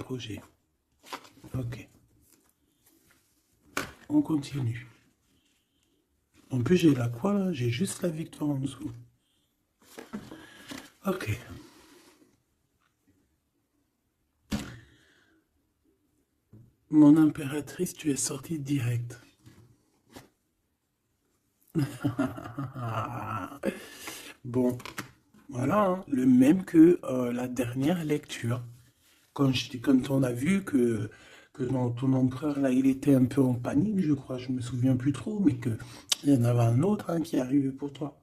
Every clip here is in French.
projet. Ok. On continue. En plus, j'ai la croix là, j'ai juste la victoire en dessous. Ok. Mon impératrice, tu es sortie direct. Bon, voilà, hein, le même que la dernière lecture. Quand on a vu que ton empereur, là, il était un peu en panique, je crois, je me souviens plus trop, mais que il y en avait un autre hein, qui est arrivé pour toi.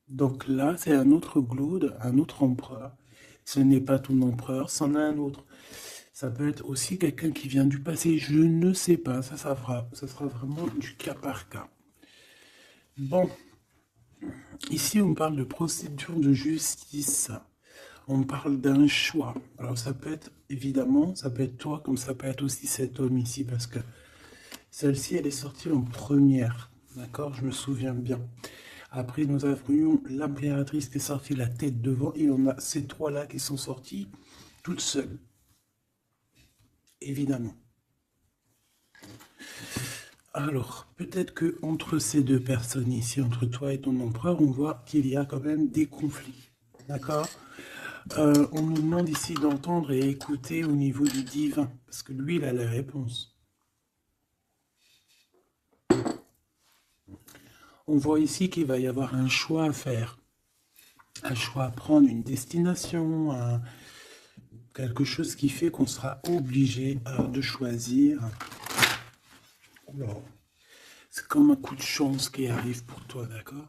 Donc là, c'est un autre Glaude, un autre empereur. Ce n'est pas ton empereur, c'en est un autre. Ça peut être aussi quelqu'un qui vient du passé, je ne sais pas, ça sera vraiment du cas par cas. Bon, ici on parle de procédure de justice. On parle d'un choix. Alors ça peut être, évidemment, ça peut être toi, comme ça peut être aussi cet homme ici, parce que celle-ci, elle est sortie en première. D'accord? Je me souviens bien. Après, nous avions l'impératrice qui est sortie la tête devant, et on a ces trois-là qui sont sortis toutes seules. Évidemment. Alors, peut-être que entre ces deux personnes ici, entre toi et ton empereur, on voit qu'il y a quand même des conflits. D'accord? On nous demande ici d'entendre et écouter au niveau du divin, parce que lui, il a la réponse. On voit ici qu'il va y avoir un choix à faire, un choix à prendre, une destination, quelque chose qui fait qu'on sera obligé de choisir. C'est comme un coup de chance qui arrive pour toi, d'accord?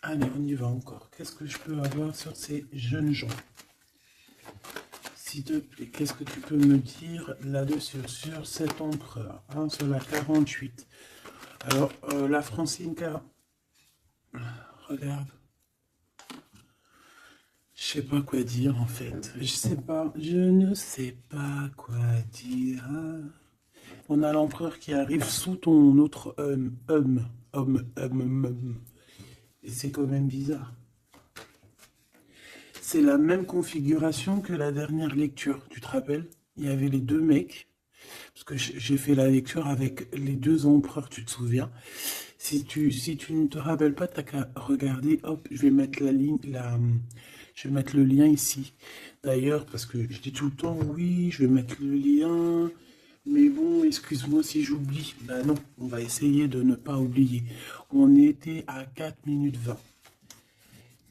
Allez, on y va encore. Qu'est-ce que je peux avoir sur ces jeunes gens? S'il te plaît, qu'est-ce que tu peux me dire là-dessus, sur cet empereur, hein, sur la 48? Alors, la Francine, regarde. Je sais pas quoi dire en fait. Je ne sais pas quoi dire. On a l'empereur qui arrive sous ton autre homme. Et c'est quand même bizarre. C'est la même configuration que la dernière lecture, tu te rappelles? Il y avait les deux mecs, parce que j'ai fait la lecture avec les deux empereurs, tu te souviens? Si tu ne te rappelles pas, t'as qu'à regarder, hop, je vais mettre je vais mettre le lien ici. D'ailleurs, parce que je dis tout le temps, oui, je vais mettre le lien, mais bon, excuse-moi si j'oublie. Ben non, on va essayer de ne pas oublier. On était à 4 minutes 20.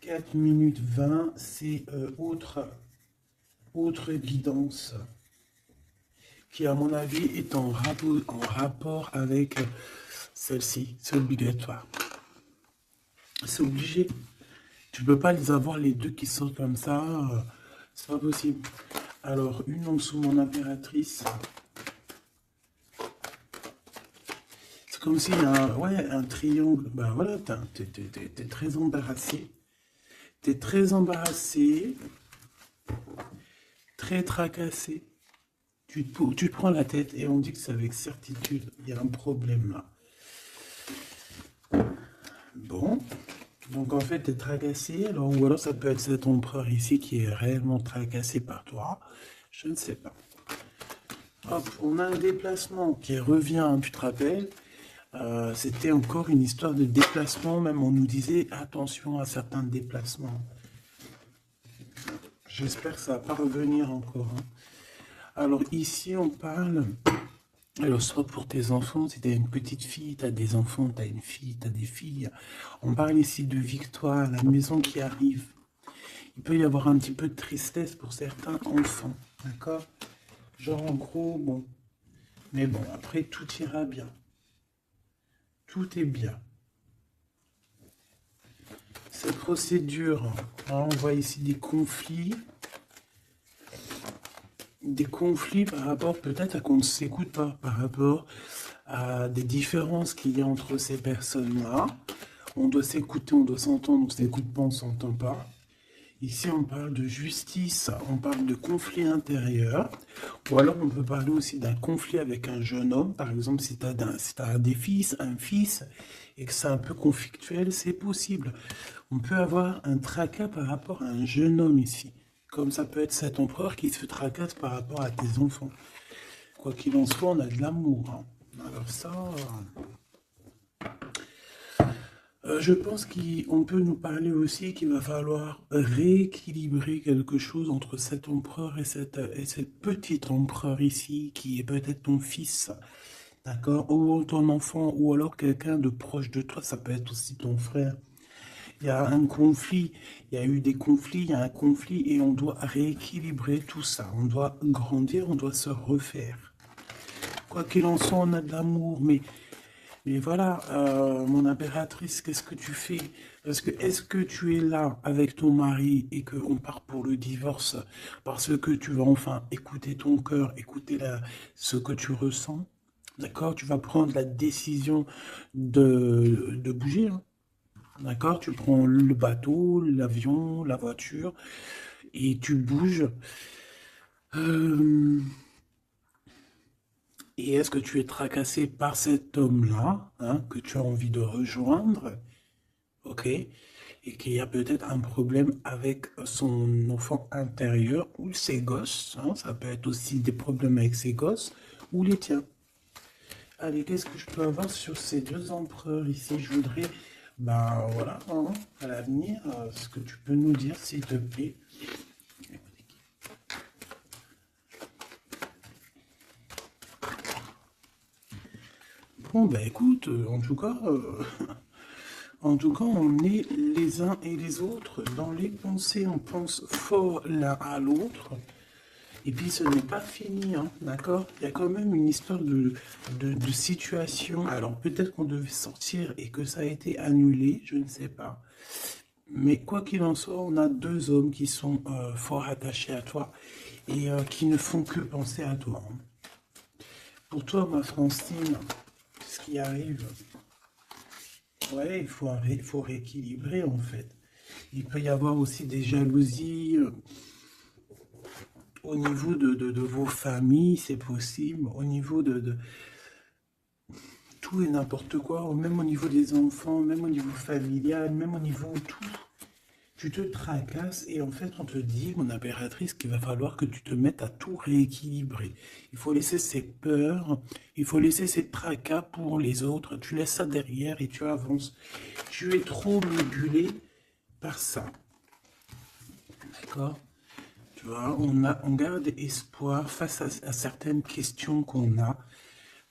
4 minutes 20, c'est autre guidance qui, à mon avis, est en rapport avec celle-ci. C'est obligatoire. C'est obligé. Tu peux pas les avoir les deux qui sortent comme ça. C'est pas possible. Alors, une en dessous, mon impératrice. C'est comme s'il y a un triangle. Ben voilà, t'es très embarrassé. T'es très embarrassé. Très tracassé. Tu te prends la tête et on dit que c'est avec certitude. Il y a un problème là. Bon. Donc en fait, tu es tracassé, alors, ou alors ça peut être cet empereur ici qui est réellement tracassé par toi. Je ne sais pas. Hop, on a un déplacement qui revient, tu te rappelles. C'était encore une histoire de déplacement, même on nous disait attention à certains déplacements. J'espère que ça va pas revenir encore. Hein. Alors ici, on parle... Alors, soit pour tes enfants, si tu as une petite fille, tu as des enfants, tu as une fille, tu as des filles. On parle ici de victoire, la maison qui arrive. Il peut y avoir un petit peu de tristesse pour certains enfants, d'accord? Genre, en gros, bon. Mais bon, après, tout ira bien. Tout est bien. Cette procédure, hein, on voit ici des conflits. Des conflits par rapport peut-être à qu'on ne s'écoute pas, par rapport à des différences qu'il y a entre ces personnes-là. On doit s'écouter, on doit s'entendre, on ne s'écoute pas, on ne s'entend pas. Ici, on parle de justice, on parle de conflit intérieur, ou alors on peut parler aussi d'un conflit avec un jeune homme, par exemple si tu as des fils, un fils, et que c'est un peu conflictuel, c'est possible. On peut avoir un tracas par rapport à un jeune homme ici. Comme ça peut être cet empereur qui se tracasse par rapport à tes enfants. Quoi qu'il en soit, on a de l'amour, hein. Alors ça, je pense qu'on peut nous parler aussi qu'il va falloir rééquilibrer quelque chose entre cet empereur et cette petite empereur ici, qui est peut-être ton fils, d'accord? Ou ton enfant, ou alors quelqu'un de proche de toi, ça peut être aussi ton frère. Il y a un conflit, il y a eu des conflits, il y a un conflit, et on doit rééquilibrer tout ça. On doit grandir, on doit se refaire. Quoi qu'il en soit, on a de l'amour, mais voilà, mon impératrice, qu'est-ce que tu fais? Parce que est-ce que tu es là avec ton mari et qu'on part pour le divorce parce que tu vas enfin écouter ton cœur, écouter ce que tu ressens? D'accord? Tu vas prendre la décision de bouger, hein. D'accord? Tu prends le bateau, l'avion, la voiture et tu bouges. Euh, Et est-ce que tu es tracassé par cet homme-là, hein, que tu as envie de rejoindre, ok? Et qu'il y a peut-être un problème avec son enfant intérieur ou ses gosses, hein, ça peut être aussi des problèmes avec ses gosses ou les tiens. Allez, qu'est-ce que je peux avoir sur ces deux empereurs ici? Je voudrais, ben voilà, hein, à l'avenir, ce que tu peux nous dire, s'il te plaît. Bon, ben écoute, en tout cas, on est les uns et les autres dans les pensées, on pense fort l'un à l'autre. Et puis ce n'est pas fini, hein, d'accord? Il y a quand même une histoire de situation. Alors peut-être qu'on devait sortir et que ça a été annulé, je ne sais pas. Mais quoi qu'il en soit, on a deux hommes qui sont fort attachés à toi et qui ne font que penser à toi, hein. Pour toi, ma Francine, ce qui arrive, ouais, il faut rééquilibrer en fait. Il peut y avoir aussi des jalousies au niveau de vos familles, c'est possible. Au niveau de tout et n'importe quoi, même au niveau des enfants, même au niveau familial, même au niveau de tout. Tu te tracasses et en fait on te dit, mon impératrice, qu'il va falloir que tu te mettes à tout rééquilibrer. Il faut laisser ces peurs, il faut laisser ces tracas pour les autres. Tu laisses ça derrière et tu avances. Tu es trop manipulé par ça. D'accord? Tu vois, on garde espoir face à certaines questions qu'on a.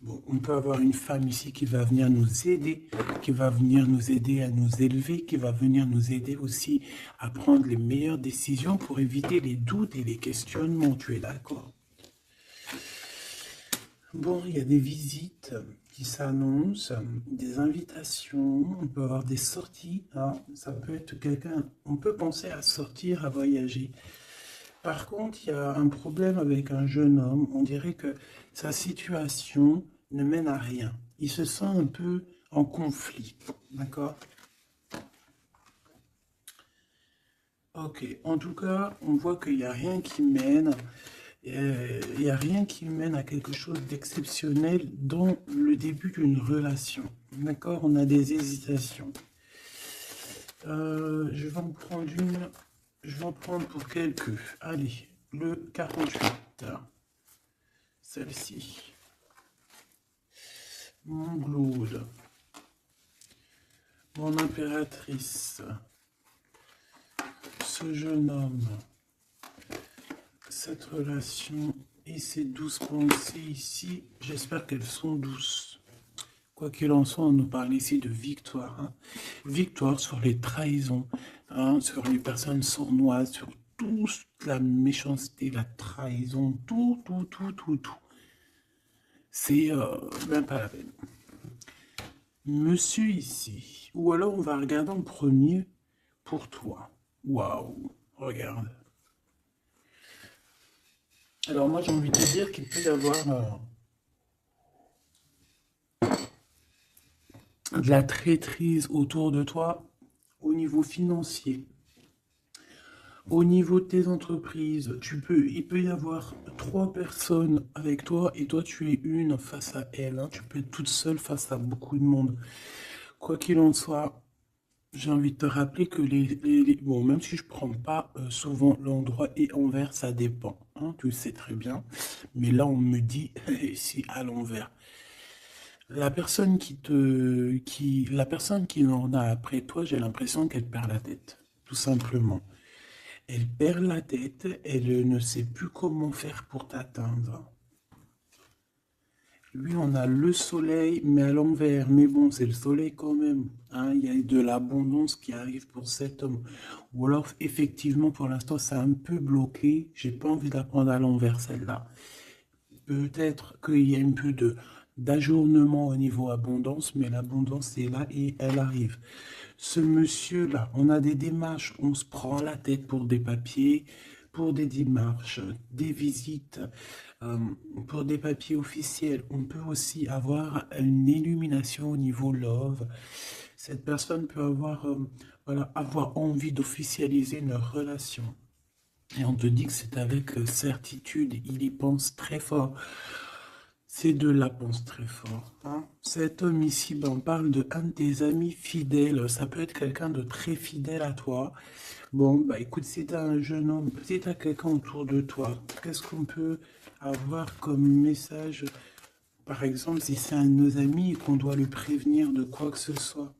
Bon, on peut avoir une femme ici qui va venir nous aider, qui va venir nous aider à nous élever, qui va venir nous aider aussi à prendre les meilleures décisions pour éviter les doutes et les questionnements. Tu es d'accord? Bon, il y a des visites qui s'annoncent, des invitations, on peut avoir des sorties, hein. Ça peut être quelqu'un, on peut penser à sortir, à voyager. Par contre, il y a un problème avec un jeune homme. On dirait que sa situation ne mène à rien. Il se sent un peu en conflit. D'accord? Ok. En tout cas, on voit qu'il n'y a rien qui mène. Il n'y a rien qui mène à quelque chose d'exceptionnel dans le début d'une relation. D'accord? On a des hésitations. Je vais en prendre une. Je vais en prendre pour quelques. Allez, le 48. Celle-ci. Mon Glaude. Mon impératrice. Ce jeune homme. Cette relation et ces douces pensées ici, j'espère qu'elles sont douces. Quoi qu'il en soit, on nous parle ici de victoire, hein. Victoire sur les trahisons, hein, sur les personnes sournoises, sur toute la méchanceté, la trahison, tout, tout, tout, tout, tout. C'est même pas la peine. Monsieur ici, ou alors on va regarder en premier pour toi. Waouh, regarde. Alors moi j'ai envie de te dire qu'il peut y avoir de la traîtrise autour de toi au niveau financier, au niveau de tes entreprises. Il peut y avoir trois personnes avec toi et toi tu es une face à elle, hein. Tu peux être toute seule face à beaucoup de monde. Quoi qu'il en soit, j'ai envie de te rappeler que bon, même si je prends pas souvent l'endroit et envers, ça dépend, hein, tu le sais très bien. Mais là, on me dit, c'est à l'envers. La personne qui en a après toi, j'ai l'impression qu'elle perd la tête, tout simplement. Elle perd la tête, elle ne sait plus comment faire pour t'atteindre. Lui, on a le soleil, mais à l'envers. Mais bon, c'est le soleil quand même, hein. Il y a de l'abondance qui arrive pour cet homme. Ou alors, effectivement, pour l'instant, c'est un peu bloqué. J'ai pas envie d'apprendre à l'envers celle-là. Peut-être qu'il y a un peu d'ajournement au niveau abondance, mais l'abondance est là et elle arrive. Ce monsieur-là, on a des démarches, on se prend la tête pour des papiers, pour des démarches, des visites, euh, pour des papiers officiels. On peut aussi avoir une illumination au niveau love. Cette personne peut avoir, voilà, avoir envie d'officialiser une relation. Et on te dit que c'est avec certitude, il y pense très fort. Ces deux-là pensent très fort, hein. Cet homme ici, ben, on parle de un de tes amis fidèles. Ça peut être quelqu'un de très fidèle à toi. Bon, bah écoute, si tu as un jeune homme, si tu as quelqu'un autour de toi, qu'est-ce qu'on peut avoir comme message? Par exemple, si c'est un de nos amis et qu'on doit le prévenir de quoi que ce soit.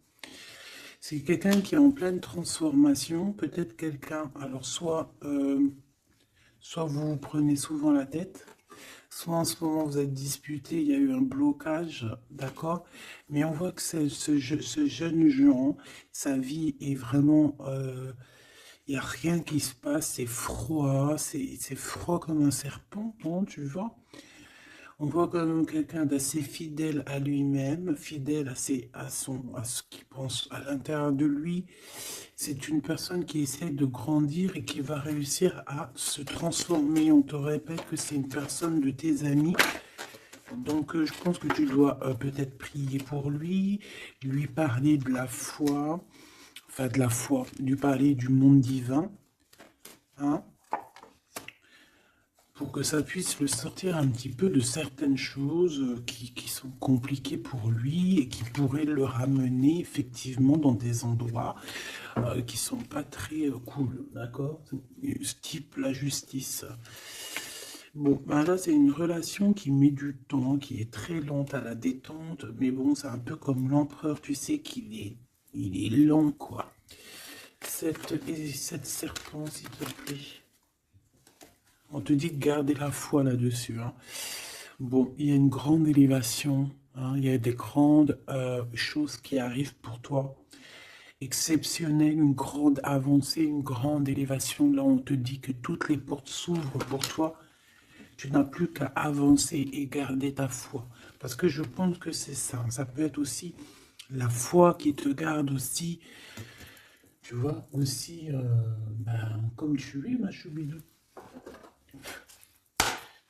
C'est quelqu'un qui est en pleine transformation, peut-être quelqu'un, alors soit vous vous prenez souvent la tête, soit en ce moment vous êtes disputé, il y a eu un blocage, d'accord? Mais on voit que ce jeune Juan, sa vie est vraiment... il n'y a rien qui se passe, c'est froid, c'est froid comme un serpent, non, tu vois? On voit quand même quelqu'un d'assez fidèle à lui-même, fidèle à ce qu'il pense à l'intérieur de lui. C'est une personne qui essaie de grandir et qui va réussir à se transformer. On te répète que c'est une personne de tes amis. Donc, je pense que tu dois peut-être prier pour lui parler de la foi, enfin de la foi, lui parler du monde divin, hein, pour que ça puisse le sortir un petit peu de certaines choses qui sont compliquées pour lui et qui pourraient le ramener effectivement dans des endroits qui sont pas très cool, d'accord? Type la justice. Bon, ben là, c'est une relation qui met du temps, qui est très lente à la détente, mais bon, c'est un peu comme l'empereur, tu sais il est lent, quoi. Cette serpent, s'il te plaît. On te dit de garder la foi là-dessus, hein. Bon, il y a une grande élévation, hein, il y a des grandes choses qui arrivent pour toi. Exceptionnelles, une grande avancée, une grande élévation. Là, on te dit que toutes les portes s'ouvrent pour toi. Tu n'as plus qu'à avancer et garder ta foi. Parce que je pense que c'est ça. Ça peut être aussi la foi qui te garde aussi, tu vois, aussi, ben, comme tu es, ma choubidou.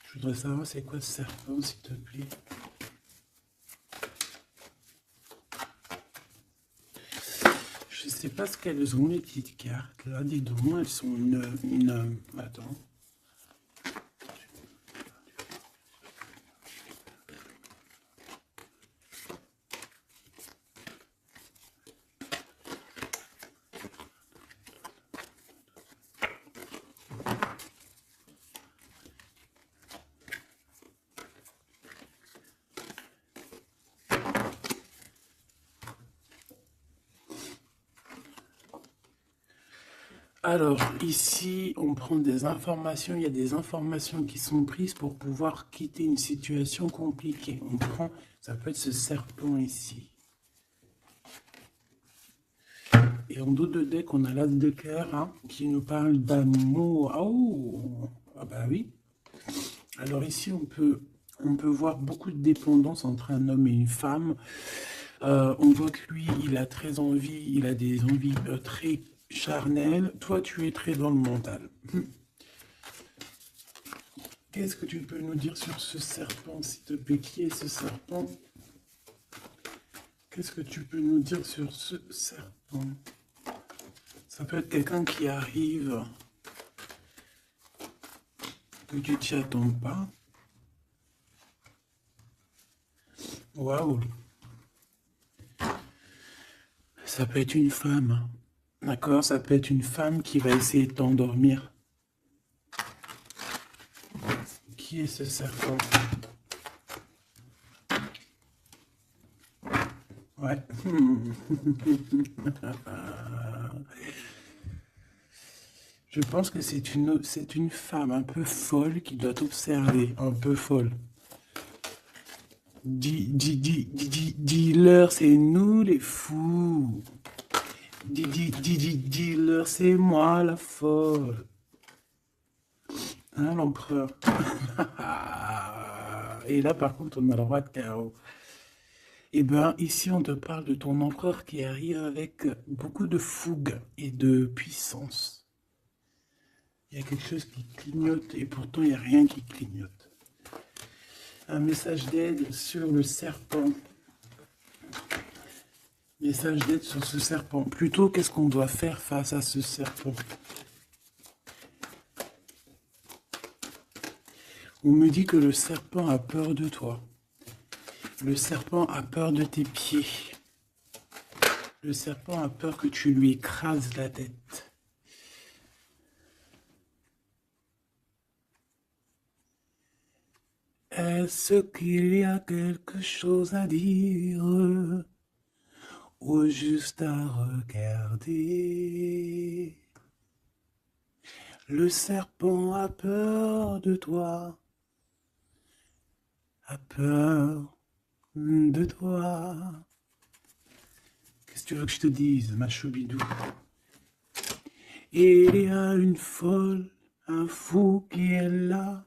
Je voudrais savoir c'est quoi ce serpent, s'il te plaît. Je sais pas ce qu'elles ont, les petites cartes. Là, dis donc, elles sont attends. Alors, ici, on prend des informations. Il y a des informations qui sont prises pour pouvoir quitter une situation compliquée. On prend, ça peut être ce serpent ici. Et en dos de deck, on a l'as de cœur, hein, qui nous parle d'amour. Oh, ah bah oui. Alors ici, on peut voir beaucoup de dépendance entre un homme et une femme. On voit que lui, il a très envie, il a des envies très charnelles. Toi, tu es très dans le mental. Qu'est-ce que tu peux nous dire sur ce serpent, s'il te plaît? Qui est ce serpent? Qu'est-ce que tu peux nous dire sur ce serpent? Ça peut être quelqu'un qui arrive, que tu t'y attends pas. Waouh! Ça peut être une femme. D'accord? Ça peut être une femme qui va essayer de t'endormir. Qui est ce serpent? Ouais. Je pense que c'est une femme un peu folle qui doit t'observer, un peu folle. Dis-leur, c'est nous les fous. Dis-leur, c'est moi la folle. Hein, l'empereur? Et là, par contre, on a le roi de carreau. Eh bien, ici, on te parle de ton empereur qui arrive avec beaucoup de fougue et de puissance. Il y a quelque chose qui clignote et pourtant, il n'y a rien qui clignote. Un message d'aide sur le serpent. Message d'aide sur ce serpent. Plutôt, qu'est-ce qu'on doit faire face à ce serpent? On me dit que le serpent a peur de toi. Le serpent a peur de tes pieds. Le serpent a peur que tu lui écrases la tête. Est-ce qu'il y a quelque chose à dire ou juste à regarder? Le serpent a peur de toi, a peur de toi. Qu'est-ce que tu veux que je te dise, ma choubidou? Il y a une folle, un fou qui est là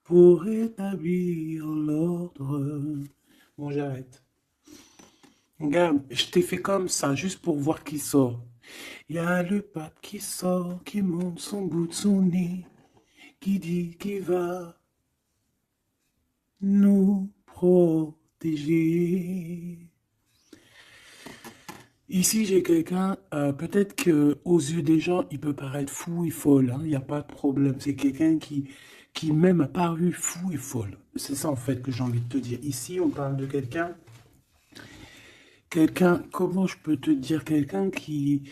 pour établir l'ordre. Bon, j'arrête. Regarde, je t'ai fait comme ça, juste pour voir qui sort. Il y a le pape qui sort, qui monte son bout de son nez, qui dit qu'il va nous protéger. Ici, j'ai quelqu'un, peut-être que aux yeux des gens, il peut paraître fou et folle, hein, il n'y a pas de problème. C'est quelqu'un qui même a paru fou et folle. C'est ça, en fait, que j'ai envie de te dire. Ici, on parle de comment je peux te dire, quelqu'un qui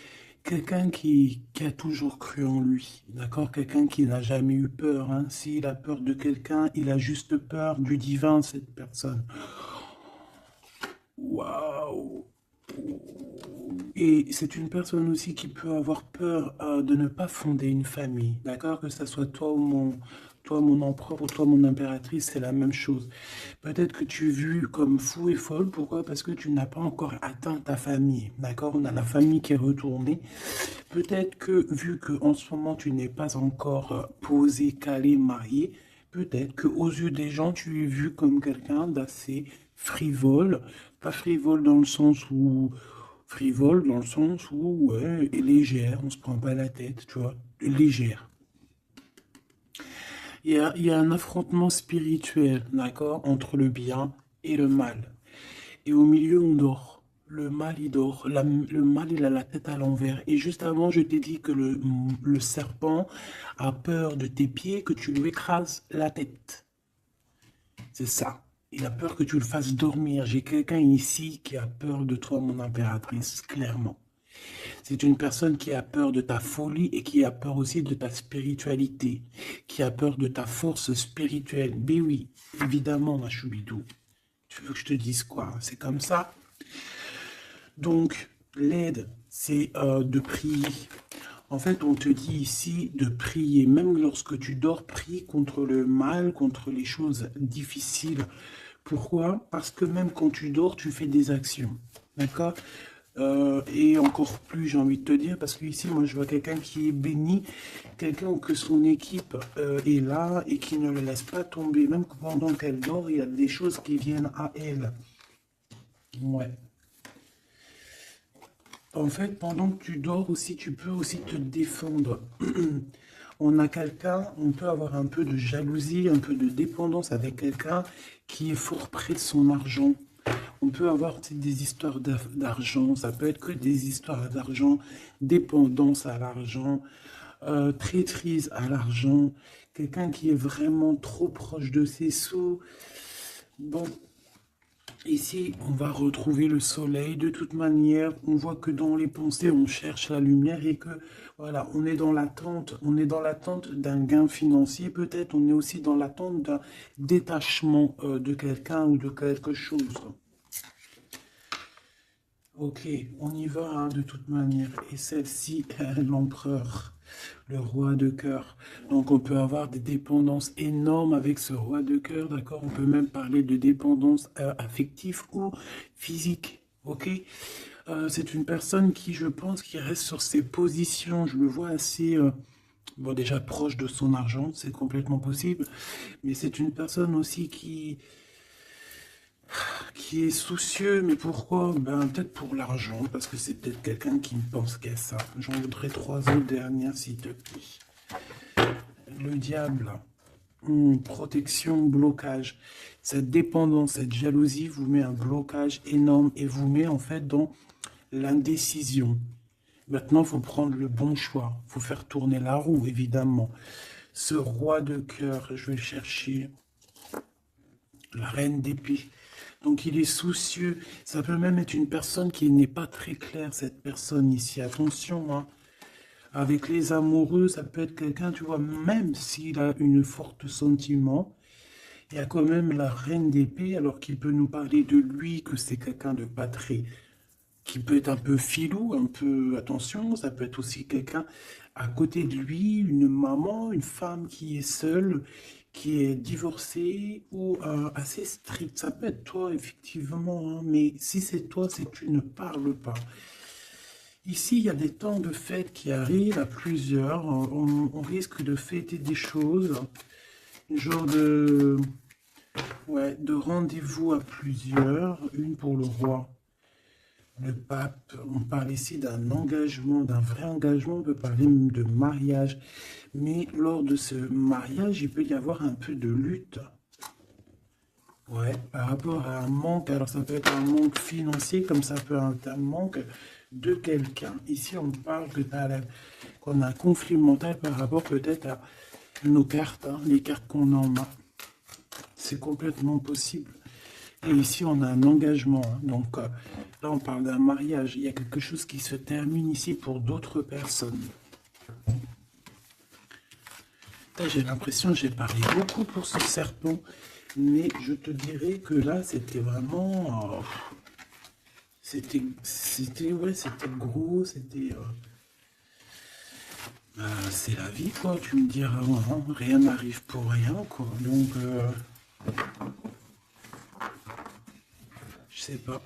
a toujours cru en lui, d'accord? Quelqu'un qui n'a jamais eu peur, hein. S'il a peur de quelqu'un, il a juste peur du divin, cette personne. Waouh! Et c'est une personne aussi qui peut avoir peur de ne pas fonder une famille, d'accord? Que ce soit toi mon empereur ou toi mon impératrice, c'est la même chose. Peut-être que tu es vu comme fou et folle, pourquoi? Parce que tu n'as pas encore atteint ta famille, d'accord? On a la famille qui est retournée. Peut-être que vu que en ce moment tu n'es pas encore posé, calé, marié, peut-être que aux yeux des gens tu es vu comme quelqu'un d'assez frivole, pas frivole dans le sens où frivole dans le sens où ouais, est légère, on se prend pas la tête, tu vois, légère. Il y a un affrontement spirituel, d'accord, entre le bien et le mal. Et au milieu, on dort. Le mal, il dort. Le mal, il a la tête à l'envers. Et juste avant, je t'ai dit que le serpent a peur de tes pieds, que tu lui écrases la tête. C'est ça. Il a peur que tu le fasses dormir. J'ai quelqu'un ici qui a peur de toi, mon impératrice, clairement. C'est une personne qui a peur de ta folie et qui a peur aussi de ta spiritualité, qui a peur de ta force spirituelle. Mais oui, évidemment, ma choubidou. Tu veux que je te dise quoi? C'est comme ça. Donc, l'aide, c'est de prier. En fait, on te dit ici de prier. Même lorsque tu dors, prie contre le mal, contre les choses difficiles. Pourquoi? Parce que même quand tu dors, tu fais des actions. D'accord? Et encore plus, j'ai envie de te dire, parce que ici, moi, je vois quelqu'un qui est béni, quelqu'un que son équipe est là et qui ne le laisse pas tomber. Même pendant qu'elle dort, il y a des choses qui viennent à elle. Ouais. En fait, pendant que tu dors aussi, tu peux aussi te défendre. On a quelqu'un, on peut avoir un peu de jalousie, un peu de dépendance avec quelqu'un qui est fort près de son argent. On peut avoir des histoires d'argent, ça peut être que des histoires d'argent, dépendance à l'argent, traîtrise à l'argent, quelqu'un qui est vraiment trop proche de ses sous. Bon, Ici, on va retrouver le soleil. De toute manière, on voit que dans les pensées, on cherche la lumière et que, voilà, on est dans l'attente. On est dans l'attente d'un gain financier, peut-être. On est aussi dans l'attente d'un détachement de quelqu'un ou de quelque chose. Ok, on y va hein, de toute manière. Et celle-ci, l'empereur, le roi de cœur. Donc on peut avoir des dépendances énormes avec ce roi de cœur, d'accord? On peut même parler de dépendance affective ou physique, ok? C'est une personne qui, je pense, qui reste sur ses positions. Je le vois assez, bon déjà proche de son argent, c'est complètement possible. Mais c'est une personne aussi qui est soucieux, mais pourquoi? Ben, peut-être pour l'argent, parce que c'est peut-être quelqu'un qui ne pense qu'à ça. J'en voudrais 3 autres dernières, s'il te plaît. Le diable, protection, blocage. Cette dépendance, cette jalousie vous met un blocage énorme et vous met en fait dans l'indécision. Maintenant, il faut prendre le bon choix. Il faut faire tourner la roue, évidemment. Ce roi de cœur, je vais le chercher. La reine d'épée. Donc il est soucieux. Ça peut même être une personne qui n'est pas très claire, cette personne ici. Attention, hein. Avec les amoureux, ça peut être quelqu'un, tu vois, même s'il a une forte sentiment, il y a quand même la reine d'épée, alors qu'il peut nous parler de lui, que c'est quelqu'un de pas très, qui peut être un peu filou, un peu, attention, ça peut être aussi quelqu'un à côté de lui, une maman, une femme qui est seule, qui est divorcée ou assez stricte. Ça peut être toi, effectivement, hein, mais si c'est toi, c'est que tu ne parles pas. Ici, il y a des temps de fête qui arrivent à plusieurs. On risque de fêter des choses, un genre de, ouais, de rendez-vous à plusieurs, une pour le roi. Le pape, on parle ici d'un engagement, d'un vrai engagement, on peut parler même de mariage. Mais lors de ce mariage, il peut y avoir un peu de lutte. Ouais, par rapport à un manque, alors ça peut être un manque financier, comme ça peut être un manque de quelqu'un. Ici, on parle qu'on a un conflit mental par rapport peut-être à nos cartes, hein, les cartes qu'on en a. C'est complètement possible. Et ici, on a un engagement. Hein. Donc là, on parle d'un mariage. Il y a quelque chose qui se termine ici pour d'autres personnes. J'ai l'impression que j'ai parlé beaucoup pour ce serpent. Mais je te dirais que là, c'était vraiment... ouais, c'était gros, c'est la vie, quoi. Tu me diras, hein, rien n'arrive pour rien, quoi. Donc, je sais pas.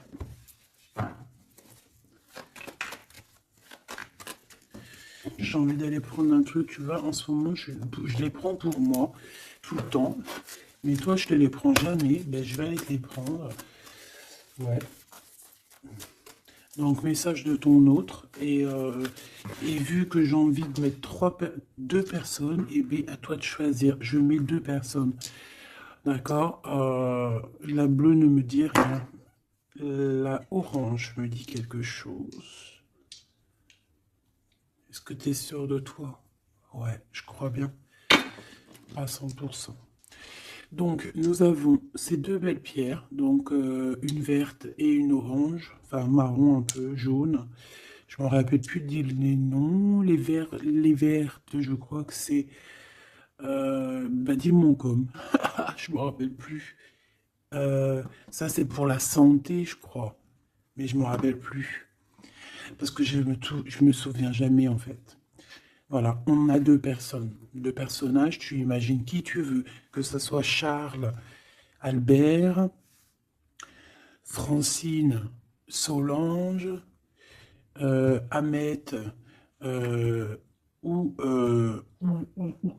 J'ai envie d'aller prendre un truc, tu vois, en ce moment, je les prends pour moi, tout le temps. Mais toi, je te les prends jamais, ben, je vais aller te les prendre. Ouais. Donc, message de ton autre. Et vu que j'ai envie de mettre deux personnes, et bien, à toi de choisir. Je mets deux personnes. D'accord. La bleue ne me dit rien. La orange me dit quelque chose. Est-ce que tu es sûr de toi? Ouais, je crois bien. À 100%. Donc, nous avons ces deux belles pierres, donc une verte et une orange, enfin marron un peu, jaune. Je me rappelle plus de dire les noms. Les vertes, je crois que c'est Badimoncom. Je me rappelle plus. Ça, c'est pour la santé, je crois. Mais je me rappelle plus. Parce que je me souviens jamais, en fait. Voilà, on a deux personnes. Deux personnages, tu imagines qui tu veux. Que ce soit Charles, Albert, Francine, Solange, Ahmet, euh, ou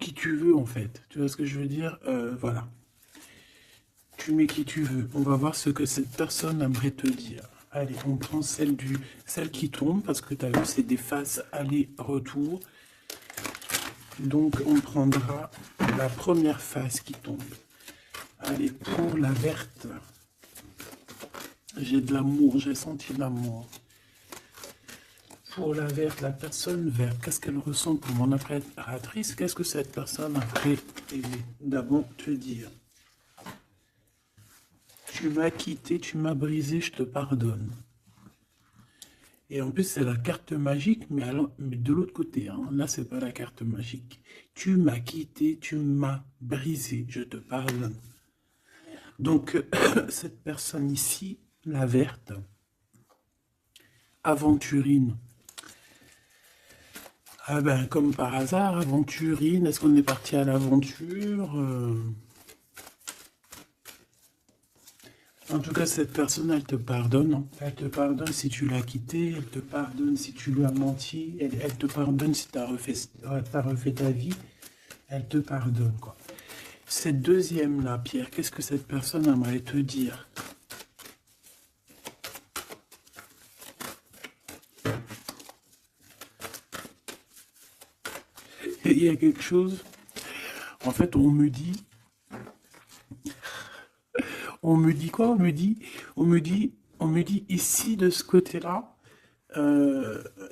qui tu veux, en fait. Tu vois ce que je veux dire? Voilà. Tu mets qui tu veux. On va voir ce que cette personne aimerait te dire. Allez, on prend celle qui tombe, parce que tu as vu, c'est des faces aller-retour. Donc, on prendra la première face qui tombe. Allez, pour la verte. J'ai de l'amour, j'ai senti de l'amour. Pour la verte, la personne verte, qu'est-ce qu'elle ressent pour mon impératrice? Qu'est-ce que cette personne aimerait d'abord te dire? Tu m'as quitté, tu m'as brisé, je te pardonne. Et en plus, c'est la carte magique, mais de l'autre côté. Hein. Là, c'est pas la carte magique. Tu m'as quitté, tu m'as brisé, je te pardonne. Donc, cette personne ici, la verte, aventurine. Ah ben, comme par hasard, aventurine, est-ce qu'on est parti à l'aventure En tout cas, cette personne, elle te pardonne. Hein. Elle te pardonne si tu l'as quitté, elle te pardonne si tu lui as menti, elle te pardonne si tu as refait ta vie, elle te pardonne, quoi. Cette deuxième-là, Pierre, qu'est-ce que cette personne aimerait te dire? Il y a quelque chose, en fait, on me dit quoi? On me dit ici de ce côté-là,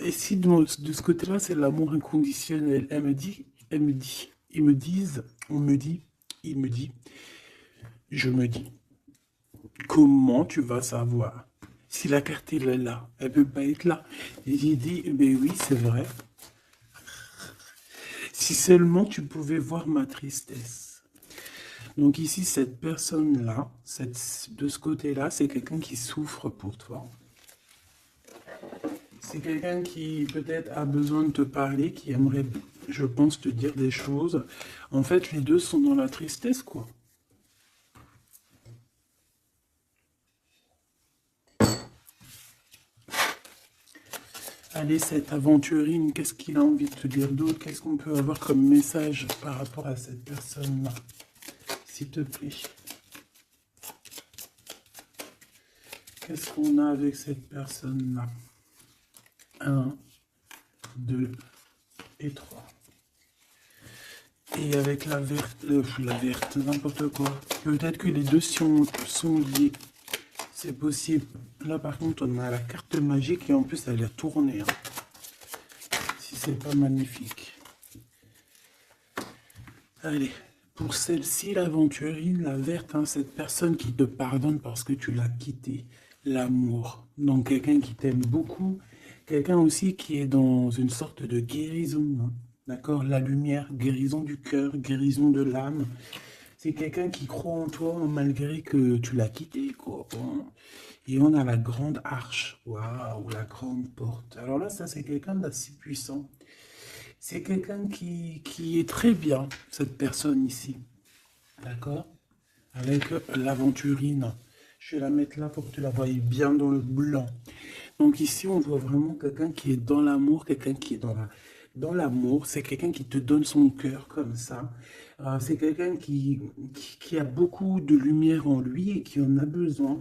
ici de ce côté-là, c'est l'amour inconditionnel. Ils me disent, on me dit, il me dit, je me dis, comment tu vas savoir? Si la carte elle est là, elle peut pas être là. Et j'ai dit, ben oui, c'est vrai. Si seulement tu pouvais voir ma tristesse. Donc ici, cette personne-là, de ce côté-là, c'est quelqu'un qui souffre pour toi. C'est quelqu'un qui peut-être a besoin de te parler, qui aimerait, je pense, te dire des choses. En fait, les deux sont dans la tristesse, quoi. Allez, cette aventurine, qu'est-ce qu'il a envie de te dire d'autre? Qu'est-ce qu'on peut avoir comme message par rapport à cette personne-là? S'il te plaît. Qu'est-ce qu'on a avec cette personne-là? 1, 2 et 3. Et avec la verte, n'importe quoi. Peut-être que les deux sont liés. C'est possible. Là, par contre, on a la carte magique et en plus, elle est tournée. Hein. Si c'est pas magnifique. Allez, pour celle-ci, l'aventurine, la verte, hein, cette personne qui te pardonne parce que tu l'as quitté. L'amour. Donc, quelqu'un qui t'aime beaucoup. Quelqu'un aussi qui est dans une sorte de guérison. Hein. D'accord? La lumière, guérison du cœur, guérison de l'âme. C'est quelqu'un qui croit en toi malgré que tu l'as quitté, quoi. Et on a la grande arche. Waouh, la grande porte. Alors là, ça, c'est quelqu'un d'assez puissant. C'est quelqu'un qui est très bien, cette personne ici. D'accord? Avec l'aventurine. Je vais la mettre là pour que tu la voyes bien dans le blanc. Donc ici, on voit vraiment quelqu'un qui est dans l'amour, quelqu'un qui est dans l'amour. C'est quelqu'un qui te donne son cœur comme ça. C'est quelqu'un qui a beaucoup de lumière en lui et qui en a besoin.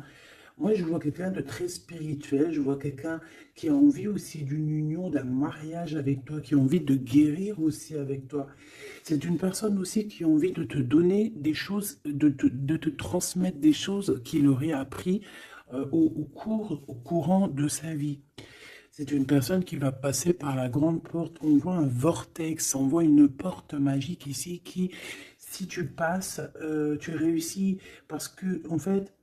Moi, je vois quelqu'un de très spirituel. Je vois quelqu'un qui a envie aussi d'une union, d'un mariage avec toi, qui a envie de guérir aussi avec toi. C'est une personne aussi qui a envie de te donner des choses, de te transmettre des choses qu'il aurait appris au courant de sa vie. C'est une personne qui va passer par la grande porte. On voit un vortex, on voit une porte magique ici qui, si tu passes, tu réussis parce que, en fait,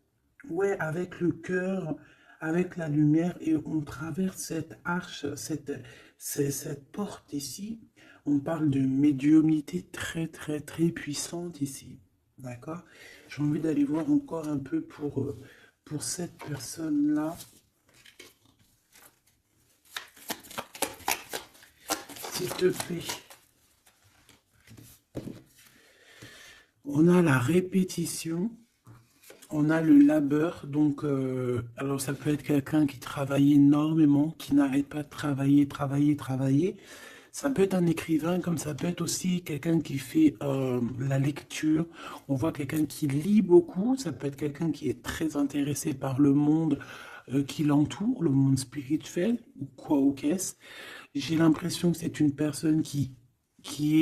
ouais, avec le cœur, avec la lumière, et on traverse cette arche, cette porte ici. On parle de médiumnité très, très, très puissante ici. D'accord? J'ai envie d'aller voir encore un peu pour cette personne-là. S'il te plaît. On a la répétition. On a le labeur, donc alors ça peut être quelqu'un qui travaille énormément, qui n'arrête pas de travailler. Ça peut être un écrivain, comme ça peut être aussi quelqu'un qui fait la lecture. On voit quelqu'un qui lit beaucoup, ça peut être quelqu'un qui est très intéressé par le monde qui l'entoure, le monde spirituel, ou quoi ou qu'est-ce. J'ai l'impression que c'est une personne qui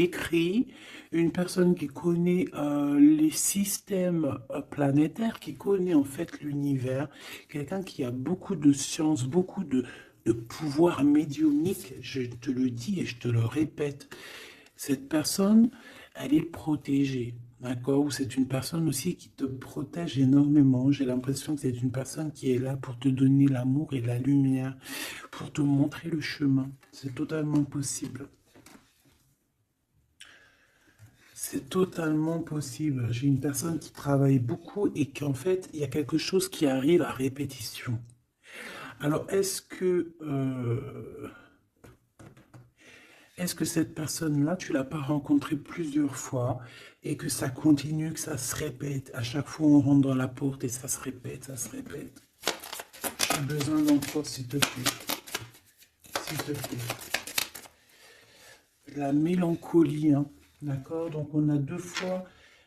écrit, une personne qui connaît les systèmes planétaires, qui connaît en fait l'univers, quelqu'un qui a beaucoup de science, beaucoup de pouvoir médiumnique, je te le dis et je te le répète. Cette personne, elle est protégée. D'accord? Ou c'est une personne aussi qui te protège énormément. J'ai l'impression que c'est une personne qui est là pour te donner l'amour et la lumière, pour te montrer le chemin. C'est totalement possible. C'est totalement possible. J'ai une personne qui travaille beaucoup et qu'en fait, il y a quelque chose qui arrive à répétition. Alors, est-ce que cette personne-là, tu l'as pas rencontrée plusieurs fois et que ça continue, que ça se répète? À chaque fois, on rentre dans la porte et ça se répète, ça se répète. J'ai besoin d'encore, s'il te plaît. S'il te plaît. La mélancolie, hein. D'accord? Donc, on a deux fois.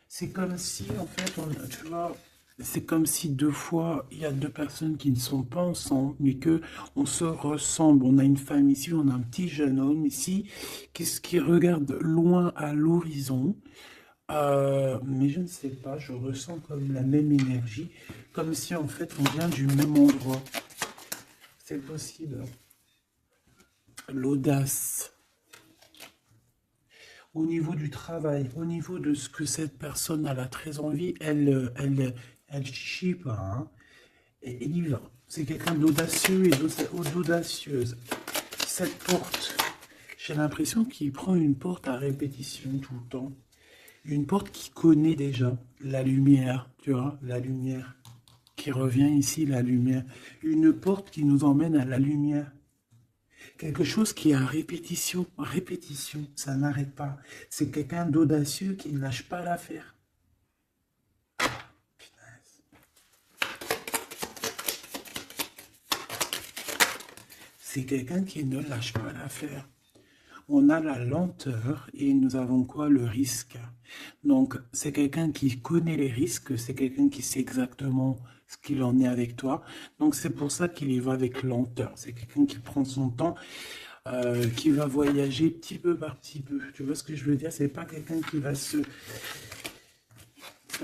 C'est comme si, en fait, tu vois, c'est comme si deux fois, il y a deux personnes qui ne sont pas ensemble, mais que on se ressemble. On a une femme ici, on a un petit jeune homme ici, qui regarde loin à l'horizon. Mais je ne sais pas, je ressens comme la même énergie, comme si en fait on vient du même endroit. C'est possible. L'audace. Au niveau du travail, au niveau de ce que cette personne elle a très envie, elle chie pas, hein, et il y va. C'est quelqu'un d'audacieux et d'audacieuse. Cette porte, j'ai l'impression qu'il prend une porte à répétition tout le temps. Une porte qu'il connaît déjà. La lumière, tu vois, la lumière qui revient ici, la lumière. Une porte qui nous emmène à la lumière. Quelque chose qui est à répétition, répétition, ça n'arrête pas. C'est quelqu'un d'audacieux qui ne lâche pas l'affaire. C'est quelqu'un qui ne lâche pas l'affaire. On a la lenteur et nous avons quoi? Le risque. Donc, c'est quelqu'un qui connaît les risques, c'est quelqu'un qui sait exactement ce qu'il en est avec toi. Donc, c'est pour ça qu'il y va avec lenteur. C'est quelqu'un qui prend son temps, qui va voyager petit peu par petit peu. Tu vois ce que je veux dire? C'est pas quelqu'un qui va c'est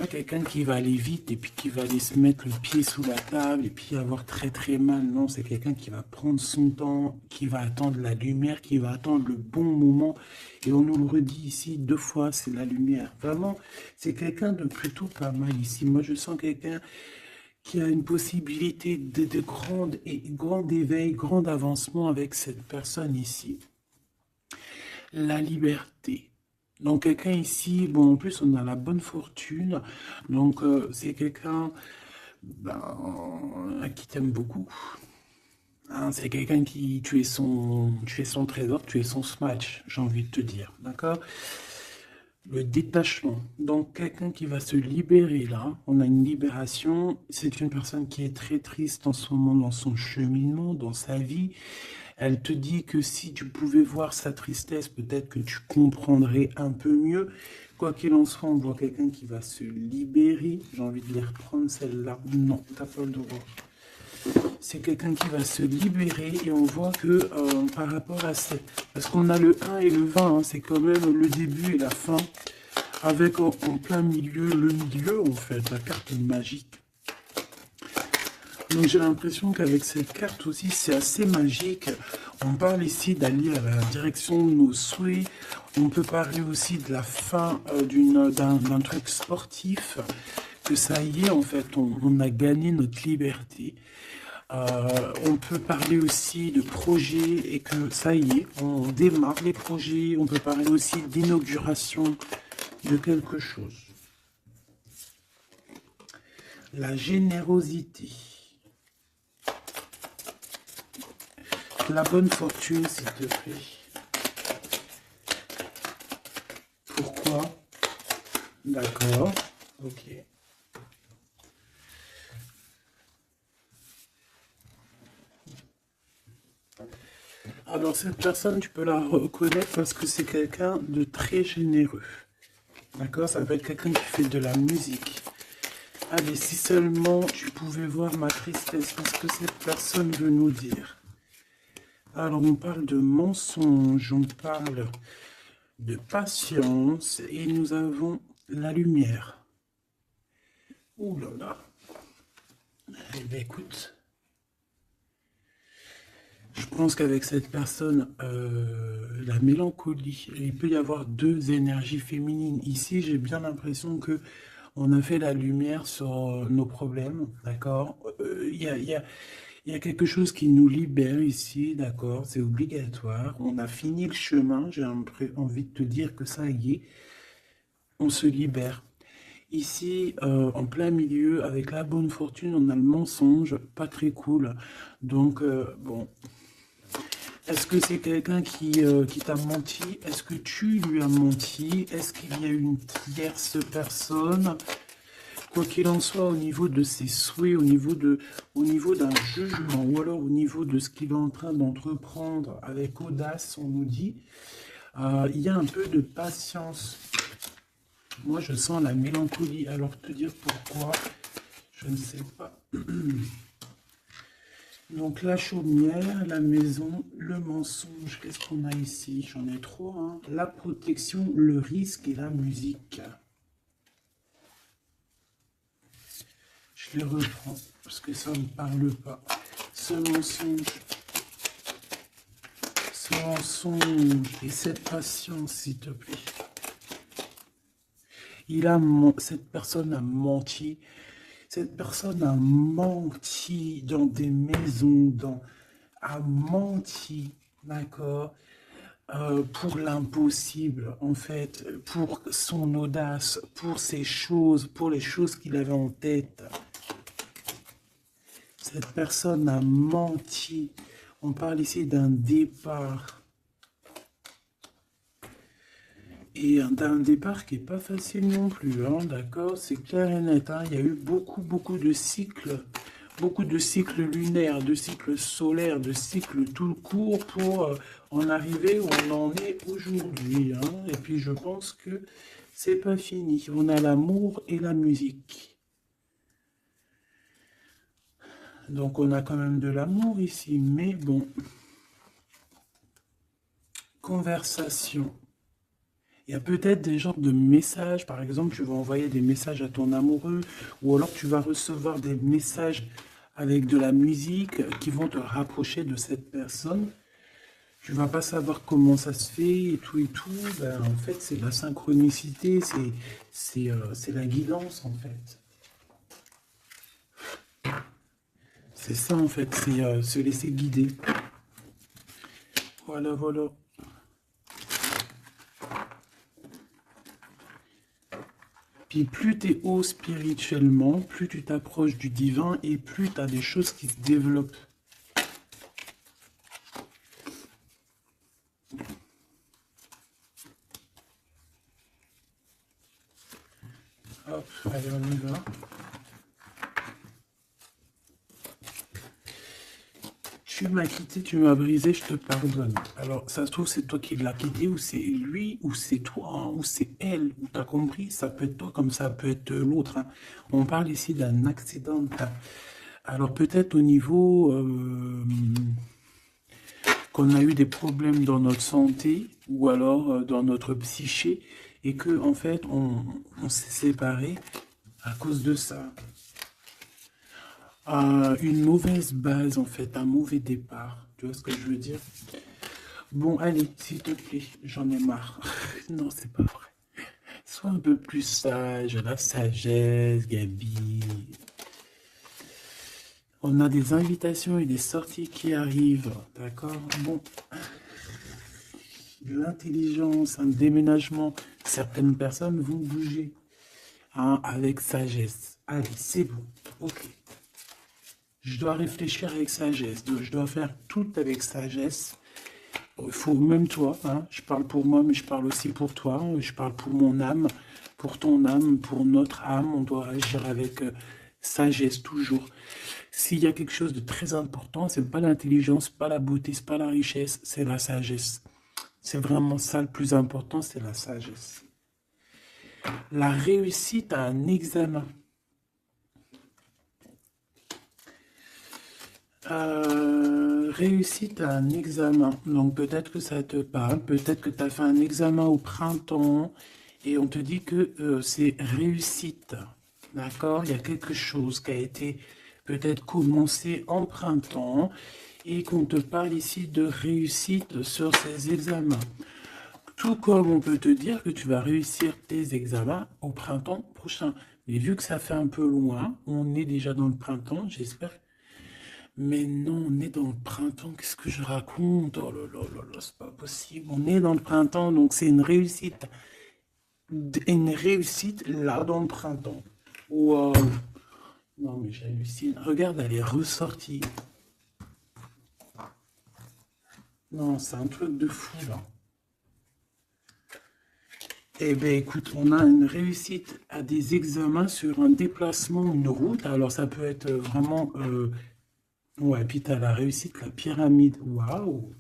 pas quelqu'un qui va aller vite et puis qui va aller se mettre le pied sous la table et puis avoir très très mal. Non, c'est quelqu'un qui va prendre son temps, qui va attendre la lumière, qui va attendre le bon moment. Et on nous le redit ici deux fois, c'est la lumière. Vraiment, c'est quelqu'un de plutôt pas mal ici. Moi, je sens quelqu'un qui a une possibilité de grand éveil, grand avancement avec cette personne ici. La liberté. Donc quelqu'un ici, bon en plus on a la bonne fortune, donc c'est quelqu'un qui t'aime beaucoup. Hein, c'est quelqu'un qui, tu es son trésor, tu es son smash, j'ai envie de te dire, d'accord? Le détachement. Donc, quelqu'un qui va se libérer là, on a une libération. C'est une personne qui est très triste en ce moment dans son cheminement, dans sa vie. Elle te dit que si tu pouvais voir sa tristesse, peut-être que tu comprendrais un peu mieux. Quoi qu'il en soit, on voit quelqu'un qui va se libérer. J'ai envie de les reprendre celle-là. Non, t'as pas le droit. C'est quelqu'un qui va se libérer et on voit que par rapport à cette... Parce qu'on a le 1 et le 20, hein, c'est quand même le début et la fin, avec en plein milieu, le milieu en fait, la carte magique. Donc j'ai l'impression qu'avec cette carte aussi, c'est assez magique. On parle ici d'aller à la direction de nos souhaits. On peut parler aussi de la fin d'un truc sportif. Que ça y est, en fait, on a gagné notre liberté. On peut parler aussi de projets et que ça y est, on démarre les projets. On peut parler aussi d'inauguration de quelque chose. La générosité. La bonne fortune, s'il te plaît. Pourquoi? D'accord. Ok. Alors cette personne, tu peux la reconnaître parce que c'est quelqu'un de très généreux. D'accord? Ça peut être quelqu'un qui fait de la musique. Allez, si seulement tu pouvais voir ma tristesse, qu'est-ce que cette personne veut nous dire? Alors on parle de mensonge, on parle de patience et nous avons la lumière. Ouh là là. Eh bien écoute, Je pense qu'avec cette personne, la mélancolie, il peut y avoir deux énergies féminines. Ici, j'ai bien l'impression que on a fait la lumière sur nos problèmes, d'accord? Il y a quelque chose qui nous libère ici, d'accord? C'est obligatoire. On a fini le chemin. J'ai envie de te dire que ça y est, on se libère. Ici, en plein milieu, avec la bonne fortune, on a le mensonge, pas très cool. Donc, bon, est-ce que c'est quelqu'un qui t'a menti? Est-ce que tu lui as menti? Est-ce qu'il y a une tierce personne? Quoi qu'il en soit, au niveau de ses souhaits, au niveau d'un jugement, ou alors au niveau de ce qu'il est en train d'entreprendre avec audace, on nous dit, il y a un peu de patience. Moi, je sens la mélancolie. Alors, te dire pourquoi, je ne sais pas. Donc, la chaumière, la maison, le mensonge. Qu'est-ce qu'on a ici? J'en ai trop, hein. La protection, le risque et la musique. Je les reprends parce que ça ne me parle pas. Ce mensonge et cette patience, s'il te plaît. Cette personne a menti. Cette personne a menti dans des maisons, a menti, d'accord, pour l'impossible, en fait, pour son audace, pour ses choses, pour les choses qu'il avait en tête. Cette personne a menti. On parle ici d'un départ. Et d'un départ qui n'est pas facile non plus, hein, d'accord? C'est clair et net, hein. Il y a eu beaucoup de cycles lunaires, de cycles solaires, de cycles tout court pour en arriver où on en est aujourd'hui, hein. Et puis je pense que c'est pas fini. On a l'amour et la musique. Donc on a quand même de l'amour ici, mais bon. Conversation. Il y a peut-être des genres de messages, par exemple, tu vas envoyer des messages à ton amoureux, ou alors tu vas recevoir des messages avec de la musique qui vont te rapprocher de cette personne. Tu vas pas savoir comment ça se fait et tout et tout. Ben, en fait, c'est la synchronicité, c'est la guidance en fait. C'est ça en fait, c'est se laisser guider. Voilà, voilà. Puis plus tu es haut spirituellement, plus tu t'approches du divin et plus tu as des choses qui se développent. Hop, allez, on y va. Tu m'as quitté, tu m'as brisé, je te pardonne. Alors, ça se trouve, c'est toi qui l'as quitté, ou c'est lui, ou c'est toi, hein, ou c'est elle, ou t'as compris, ça peut être toi comme ça peut être l'autre, hein. On parle ici d'un accident. Alors, peut-être au niveau qu'on a eu des problèmes dans notre santé, ou alors dans notre psyché, et que, en fait, on s'est séparés à cause de ça. Une mauvaise base, en fait, un mauvais départ. Tu vois ce que je veux dire? Bon, allez, s'il te plaît, j'en ai marre. Non, c'est pas vrai. Sois un peu plus sage, la sagesse, Gabi. On a des invitations et des sorties qui arrivent, d'accord? Bon, l'intelligence, un déménagement, certaines personnes vont bouger, hein, avec sagesse. Allez, c'est bon, ok. Je dois réfléchir avec sagesse, je dois faire tout avec sagesse. Il faut, même toi, hein, je parle pour moi, mais je parle aussi pour toi, je parle pour mon âme, pour ton âme, pour notre âme, on doit agir avec sagesse toujours. S'il y a quelque chose de très important, c'est pas l'intelligence, pas la beauté, c'est pas la richesse, c'est la sagesse. C'est vraiment ça le plus important, c'est la sagesse. La réussite à un examen. Réussite à un examen. Donc peut-être que ça te parle, peut-être que tu as fait un examen au printemps et on te dit que c'est réussite. D'accord? Il y a quelque chose qui a été peut-être commencé en printemps et qu'on te parle ici de réussite sur ces examens. Tout comme on peut te dire que tu vas réussir tes examens au printemps prochain. Mais vu que ça fait un peu loin, on est déjà dans le printemps, j'espère. Mais non, on est dans le printemps, qu'est-ce que je raconte? Oh là là là là, c'est pas possible. On est dans le printemps, donc c'est une réussite. Une réussite là dans le printemps. Waouh! Non mais j'hallucine. Regarde, elle est ressortie. Non, c'est un truc de fou là. Eh bien, écoute, on a une réussite à des examens sur un déplacement, une route. Alors, ça peut être vraiment... Ouais, puis tu as la réussite, la pyramide. Waouh!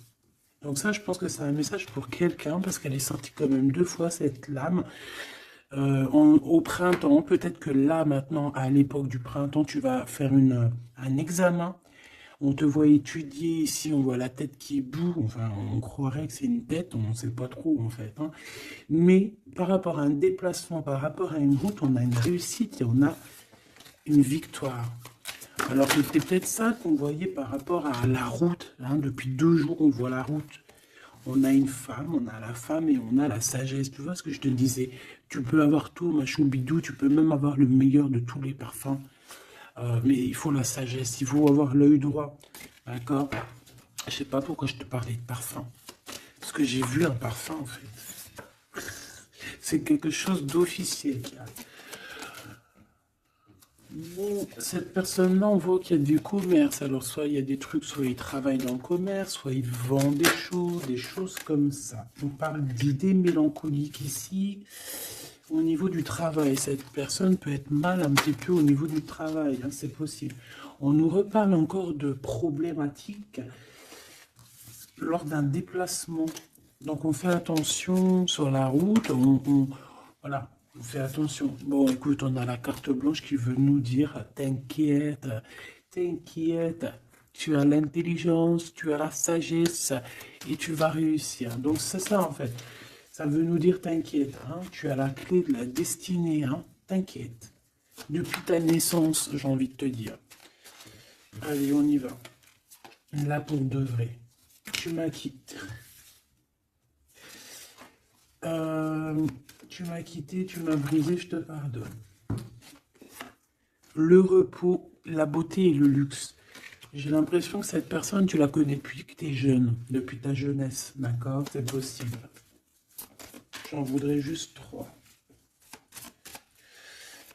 Donc ça, je pense que c'est un message pour quelqu'un, parce qu'elle est sortie quand même 2 fois, cette lame. Au printemps, peut-être que là, maintenant, à l'époque du printemps, tu vas faire un examen. On te voit étudier ici, on voit la tête qui boue, enfin on croirait que c'est une tête, on ne sait pas trop en fait, hein. Mais par rapport à un déplacement, par rapport à une route, on a une réussite et on a une victoire. Alors c'était peut-être ça qu'on voyait par rapport à la route, hein. Depuis 2 jours on voit la route. On a une femme, on a la femme et on a la sagesse. Tu vois ce que je te disais? Tu peux avoir tout, machin bidou, tu peux même avoir le meilleur de tous les parfums. Mais il faut la sagesse, il faut avoir l'œil droit. D'accord? Je sais pas pourquoi je te parlais de parfum. Parce que j'ai vu un parfum en fait. C'est quelque chose d'officiel. Bon, cette personne-là, on voit qu'il y a du commerce. Alors, soit il y a des trucs, soit il travaille dans le commerce, soit il vend des choses comme ça. On parle d'idées mélancoliques ici. Au niveau du travail, cette personne peut être mal un petit peu au niveau du travail, hein, c'est possible. On nous reparle encore de problématiques lors d'un déplacement. Donc on fait attention sur la route, voilà, on fait attention. Bon, écoute, on a la carte blanche qui veut nous dire, t'inquiète, t'inquiète, tu as l'intelligence, tu as la sagesse et tu vas réussir. Donc c'est ça en fait. Ça veut nous dire t'inquiète, hein, tu as la clé de la destinée, hein, t'inquiète. Depuis ta naissance, j'ai envie de te dire. Allez, on y va. Là pour de vrai. Tu m'as quitté. Tu m'as quitté, tu m'as brisé, je te pardonne. Le repos, la beauté et le luxe. J'ai l'impression que cette personne, tu la connais depuis que tu es jeune, depuis ta jeunesse, d'accord? C'est possible. J'en voudrais juste 3.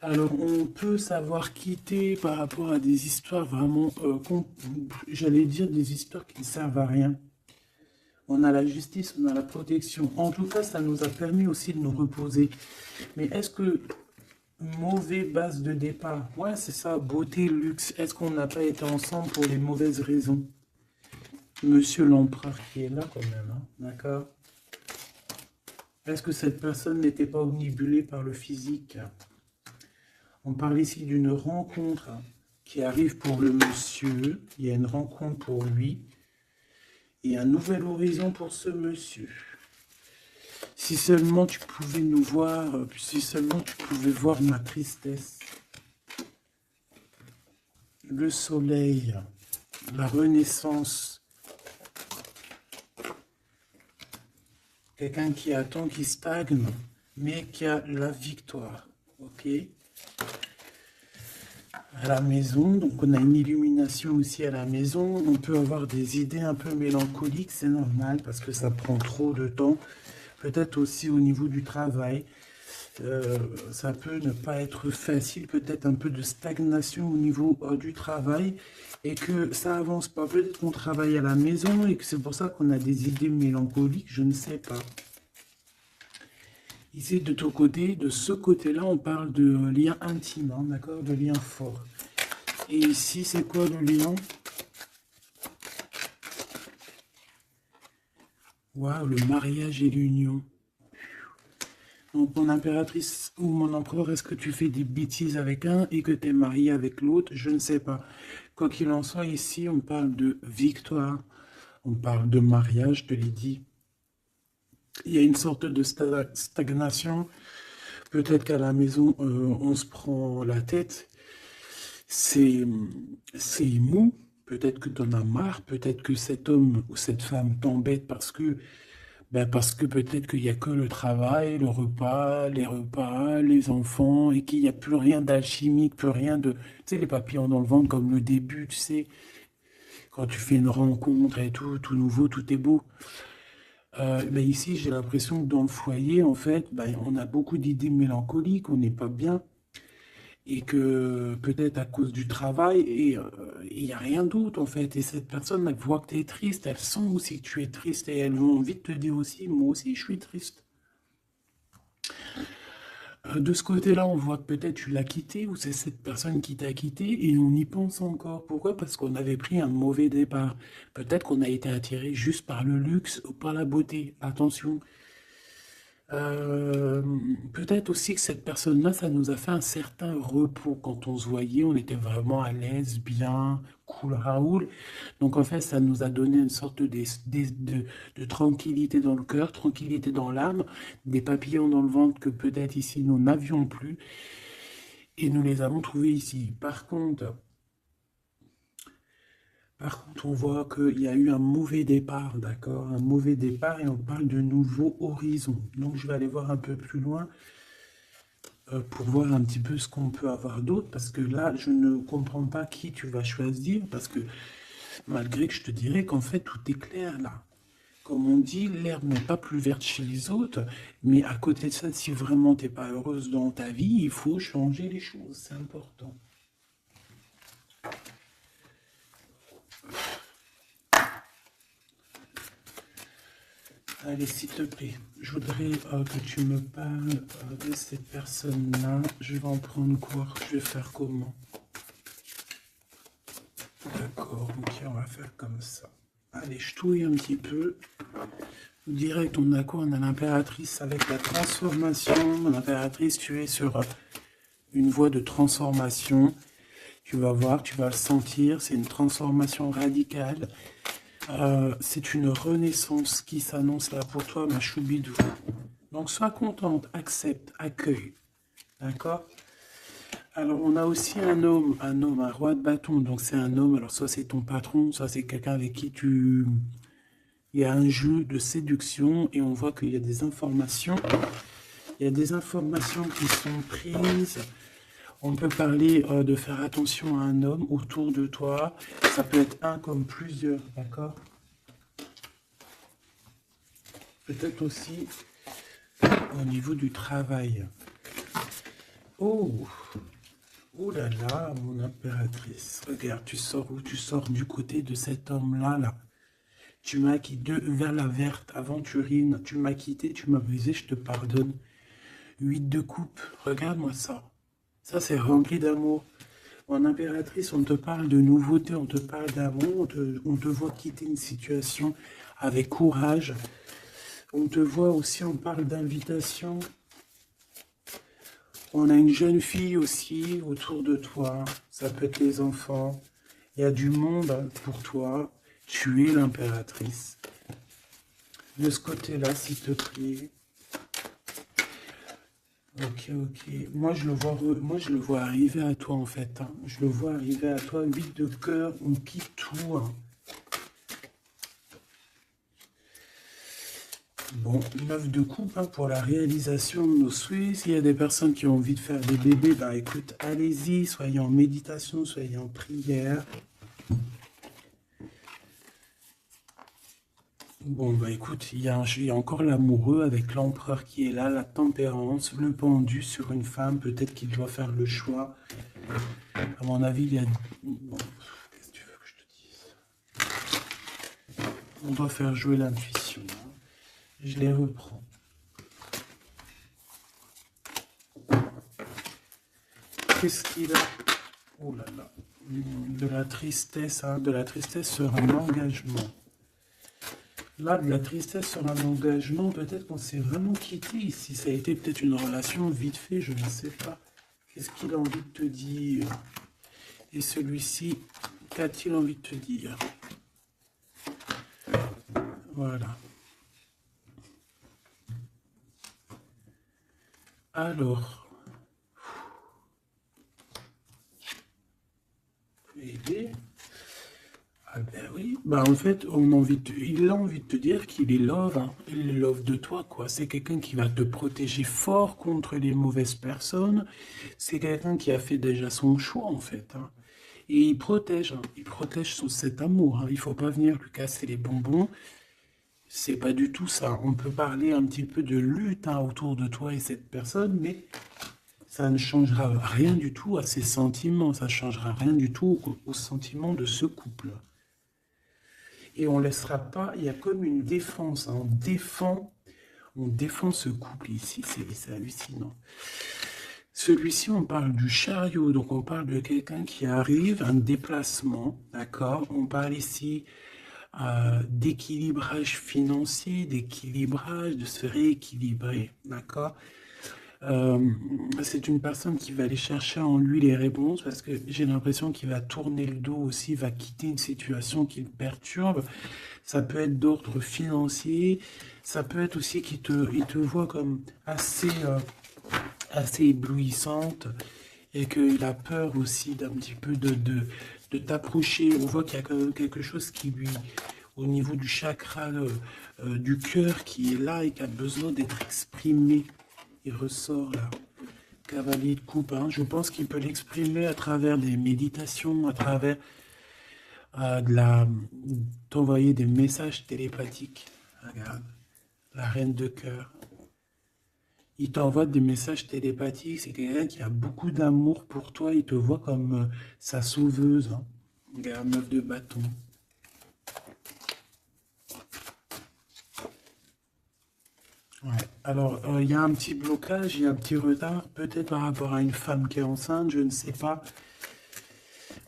Alors, on peut savoir quitter par rapport à des histoires vraiment, j'allais dire des histoires qui ne servent à rien. On a la justice, on a la protection. En tout cas, ça nous a permis aussi de nous reposer. Mais est-ce que mauvaise base de départ? Ouais, c'est ça, beauté, luxe. Est-ce qu'on n'a pas été ensemble pour les mauvaises raisons? Monsieur l'empereur qui est là quand même, hein, d'accord? Est-ce que cette personne n'était pas omnibulée par le physique? On parle ici d'une rencontre qui arrive pour le monsieur. Il y a une rencontre pour lui. Et un nouvel horizon pour ce monsieur. Si seulement tu pouvais nous voir, si seulement tu pouvais voir ma tristesse. Le soleil, la renaissance. Quelqu'un qui attend, qui stagne, mais qui a la victoire. Ok? À la maison, donc on a une illumination aussi à la maison. On peut avoir des idées un peu mélancoliques, c'est normal parce que ça prend trop de temps. Peut-être aussi au niveau du travail, ça peut ne pas être facile, peut-être un peu de stagnation au niveau du travail et que ça avance pas. Peut-être qu'on travaille à la maison et que c'est pour ça qu'on a des idées mélancoliques, je ne sais pas. Ici, de ton côté, de ce côté-là, on parle de lien intime, hein, d'accord, de lien fort. Et ici, c'est quoi le lien? Waouh, le mariage et l'union. Donc, mon impératrice ou mon empereur, est-ce que tu fais des bêtises avec un et que tu es marié avec l'autre? Je ne sais pas. Quoi qu'il en soit, ici, on parle de victoire. On parle de mariage, je te l'ai dit. Il y a une sorte de stagnation. Peut-être qu'à la maison, on se prend la tête. C'est mou. Peut-être que tu en as marre, peut-être que cet homme ou cette femme t'embête parce que peut-être qu'il n'y a que le travail, le repas, les enfants, et qu'il n'y a plus rien d'alchimique, plus rien de... Tu sais, les papillons dans le ventre comme le début, tu sais, quand tu fais une rencontre et tout nouveau, tout est beau. Mais ici, j'ai l'impression que dans le foyer, en fait, on a beaucoup d'idées mélancoliques, on n'est pas bien, et que peut-être à cause du travail, et il n'y a rien d'autre, en fait. Et cette personne, elle voit que tu es triste, elle sent aussi que tu es triste, et elle a envie de te dire aussi, moi aussi, je suis triste. De ce côté-là, on voit que peut-être tu l'as quitté, ou c'est cette personne qui t'a quitté, et on y pense encore. Pourquoi? Parce qu'on avait pris un mauvais départ. Peut-être qu'on a été attiré juste par le luxe ou par la beauté. Attention. Euh, Peut-être aussi que cette personne-là, ça nous a fait un certain repos. Quand on se voyait, on était vraiment à l'aise, bien, cool, Raoul. Donc en fait, ça nous a donné une sorte de tranquillité dans le cœur, tranquillité dans l'âme, des papillons dans le ventre que peut-être ici nous n'avions plus, et nous les avons trouvés ici. Par contre, on voit qu'il y a eu un mauvais départ, d'accord? Un mauvais départ et on parle de nouveaux horizons. Donc je vais aller voir un peu plus loin pour voir un petit peu ce qu'on peut avoir d'autre, parce que là, je ne comprends pas qui tu vas choisir, parce que malgré que je te dirais qu'en fait, tout est clair là. Comme on dit, l'herbe n'est pas plus verte chez les autres, mais à côté de ça, si vraiment t'es pas heureuse dans ta vie, il faut changer les choses, c'est important. Allez, s'il te plaît, je voudrais que tu me parles de cette personne-là. Je vais en prendre quoi? Je vais faire comment? D'accord, ok, on va faire comme ça. Allez, je touille un petit peu. Direct, on a quoi? On a l'impératrice avec la transformation. L'impératrice, tu es sur une voie de transformation. Tu vas voir, tu vas le sentir. C'est une transformation radicale. C'est une renaissance qui s'annonce là pour toi, ma choubidou. Donc, sois contente, accepte, accueille. D'accord? Alors, on a aussi un roi de bâton. Donc, c'est un homme. Alors, soit c'est ton patron, soit c'est quelqu'un avec qui il y a un jeu de séduction et on voit qu'il y a des informations. Il y a des informations qui sont prises. On peut parler de faire attention à un homme autour de toi. Ça peut être un comme plusieurs, d'accord? Peut-être aussi au niveau du travail. Oh, oh là là, mon impératrice. Regarde, tu sors où? Tu sors du côté de cet homme-là, là. Tu m'as quitté vers la verte, aventurine. Tu m'as quitté, tu m'as brisé, je te pardonne. 8 de coupe, regarde-moi ça. Ça, c'est rempli d'amour. En impératrice, on te parle de nouveauté, on te parle d'amour, on te voit quitter une situation avec courage. On te voit aussi, on parle d'invitation. On a une jeune fille aussi autour de toi. Ça peut être les enfants. Il y a du monde pour toi. Tu es l'impératrice. De ce côté-là, s'il te plaît. Ok, ok. Moi, je le vois arriver à toi, en fait. Hein. Je le vois arriver à toi. 8 de cœur, on quitte tout. Hein. Bon, 9 de coupe hein, pour la réalisation de nos souhaits. S'il y a des personnes qui ont envie de faire des bébés, bah écoute, allez-y, soyez en méditation, soyez en prière. Bon, bah écoute, il y a encore l'amoureux avec l'empereur qui est là, la tempérance, le pendu sur une femme, peut-être qu'il doit faire le choix. À mon avis, il y a... Bon, qu'est-ce que tu veux que je te dise? On doit faire jouer l'intuition. Hein. Je les reprends. Qu'est-ce qu'il a? Oh là là. De la tristesse, hein, de la tristesse sur un engagement. Là, de la tristesse sur un engagement, peut-être qu'on s'est vraiment quitté ici. Ça a été peut-être une relation vite fait, je ne sais pas. Qu'est-ce qu'il a envie de te dire? Et celui-ci, qu'a-t-il envie de te dire? Voilà. Alors, aider. Bah, en fait, il a envie de te dire qu'il est love, hein. Il est love de toi, quoi. C'est quelqu'un qui va te protéger fort contre les mauvaises personnes. C'est quelqu'un qui a fait déjà son choix, en fait, hein. Et il protège cet amour, hein. Il faut pas venir lui casser les bonbons. C'est pas du tout ça. On peut parler un petit peu de lutte, hein, autour de toi et cette personne, mais ça ne changera rien du tout à ses sentiments. Ça ne changera rien du tout aux sentiments de ce couple. Et on laissera pas, il y a comme une défense, hein. On défend ce couple ici, c'est hallucinant. Celui-ci, on parle du chariot, donc on parle de quelqu'un qui arrive, un déplacement, d'accord? On parle ici d'équilibrage financier, d'équilibrage, de se rééquilibrer, d'accord? C'est une personne qui va aller chercher en lui les réponses parce que j'ai l'impression qu'il va tourner le dos aussi, va quitter une situation qui le perturbe. Ça peut être d'ordre financier, ça peut être aussi il te voit comme assez éblouissante et qu'il a peur aussi d'un petit peu de t'approcher. On voit qu'il y a quand même quelque chose qui lui, au niveau du chakra du cœur qui est là et qui a besoin d'être exprimé. Il ressort là. Cavalier de coupe, hein. Je pense qu'il peut l'exprimer à travers des méditations, à travers t'envoyer des messages télépathiques. Regarde, la reine de cœur. Il t'envoie des messages télépathiques. C'est quelqu'un qui a beaucoup d'amour pour toi. Il te voit comme sa sauveuse, hein. Regarde, meuf de bâton. Ouais. Alors, il y a un petit blocage, il y a un petit retard, peut-être par rapport à une femme qui est enceinte, je ne sais pas,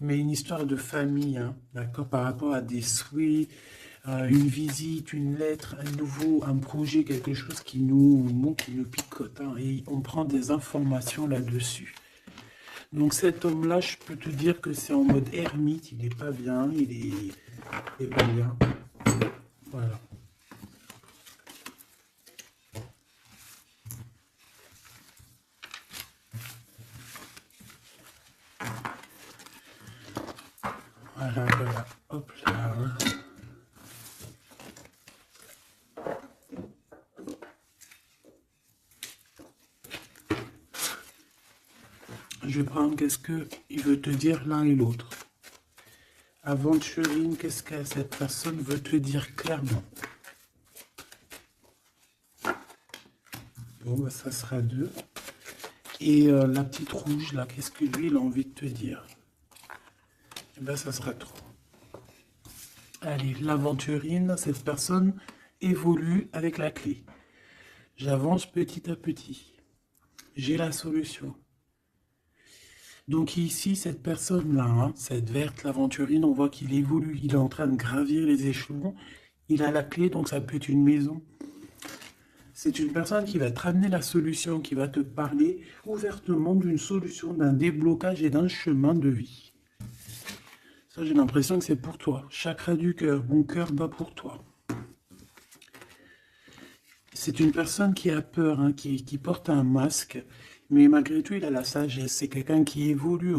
mais une histoire de famille, hein, d'accord, par rapport à des souhaits, une visite, une lettre, un projet, quelque chose qui bon, qui nous picote, hein, et on prend des informations là-dessus. Donc cet homme-là, je peux te dire que c'est en mode ermite, il n'est pas bien, il est pas bien. Voilà. Voilà, voilà. Hop là. Je vais prendre qu'est-ce qu'il veut te dire l'un et l'autre. Aventurine, qu'est-ce que cette personne veut te dire clairement? Bon, bah, ça sera 2. Et la petite rouge, là, qu'est-ce que lui, il a envie de te dire? Eh ben, ça sera 3. Allez, l'aventurine, cette personne évolue avec la clé. J'avance petit à petit. J'ai la solution. Donc ici, cette personne-là, hein, cette verte, l'aventurine, on voit qu'il évolue. Il est en train de gravir les échelons. Il a la clé, donc ça peut être une maison. C'est une personne qui va te ramener la solution, qui va te parler ouvertement d'une solution, d'un déblocage et d'un chemin de vie. Ça, j'ai l'impression que c'est pour toi. Chakra du cœur, mon cœur bat pour toi. C'est une personne qui a peur, hein, qui porte un masque, mais malgré tout, il a la sagesse. C'est quelqu'un qui évolue